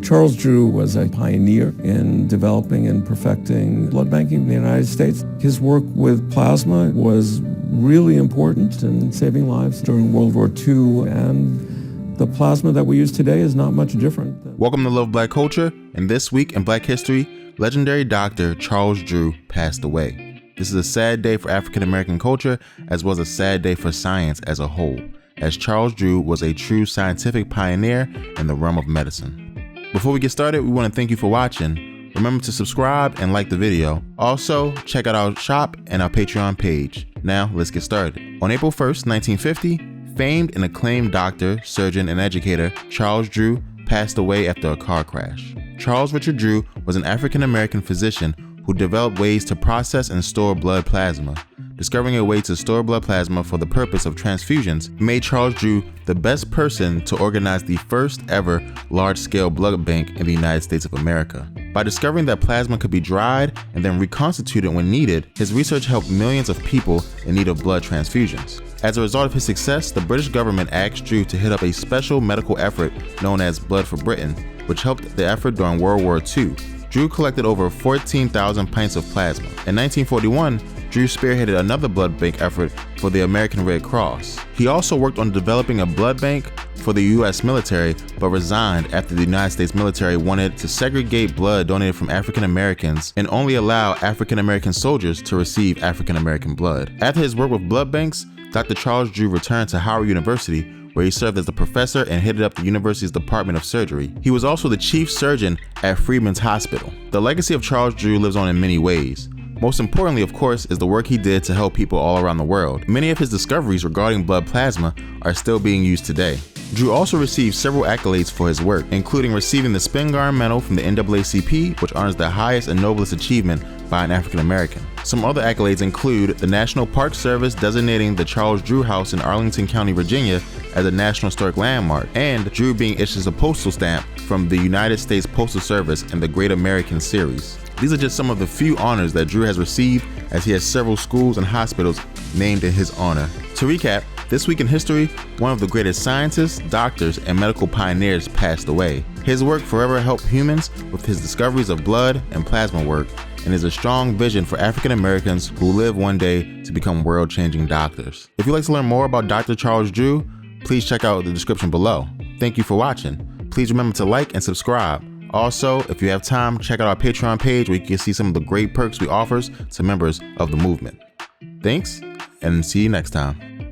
Charles Drew was a pioneer in developing and perfecting blood banking in the United States. His work with plasma was really important in saving lives during World War II, and the plasma that we use today is not much different. Welcome to Love Black Culture, and this week in Black History, legendary Dr. Charles Drew passed away. This is a sad day for African American culture, as well as a sad day for science as a whole, as Charles Drew was a true scientific pioneer in the realm of medicine. Before we get started, we want to thank you for watching. Remember to subscribe and like the video. Also, check out our shop and our Patreon page. Now, let's get started. On April 1st, 1950, famed and acclaimed doctor, surgeon, and educator Charles Drew passed away after a car crash. Charles Richard Drew was an African-American physician who developed ways to process and store blood plasma. Discovering a way to store blood plasma for the purpose of transfusions made Charles Drew the best person to organize the first ever large-scale blood bank in the United States of America. By discovering that plasma could be dried and then reconstituted when needed, his research helped millions of people in need of blood transfusions. As a result of his success, the British government asked Drew to head up a special medical effort known as Blood for Britain, which helped the effort during World War II. Drew collected over 14,000 pints of plasma. In 1941, Drew spearheaded another blood bank effort for the American Red Cross. He also worked on developing a blood bank for the U.S. military, but resigned after the United States military wanted to segregate blood donated from African Americans and only allow African American soldiers to receive African American blood. After his work with blood banks, Dr. Charles Drew returned to Howard University, where he served as a professor and headed up the university's Department of Surgery. He was also the chief surgeon at Freedman's Hospital. The legacy of Charles Drew lives on in many ways. Most importantly, of course, is the work he did to help people all around the world. Many of his discoveries regarding blood plasma are still being used today. Drew also received several accolades for his work, including receiving the Spingarn Medal from the NAACP, which honors the highest and noblest achievement by an African American. Some other accolades include the National Park Service designating the Charles Drew House in Arlington County, Virginia as a National Historic Landmark, and Drew being issued a postal stamp from the United States Postal Service in the Great American Series. These are just some of the few honors that Drew has received, as he has several schools and hospitals named in his honor. To recap, this week in history, one of the greatest scientists, doctors, and medical pioneers passed away. His work forever helped humans with his discoveries of blood and plasma work, and is a strong vision for African Americans who live one day to become world-changing doctors. If you'd like to learn more about Dr. Charles Drew, please check out the description below. Thank you for watching. Please remember to like and subscribe. Also, if you have time, check out our Patreon page where you can see some of the great perks we offer to members of the movement. Thanks, and see you next time.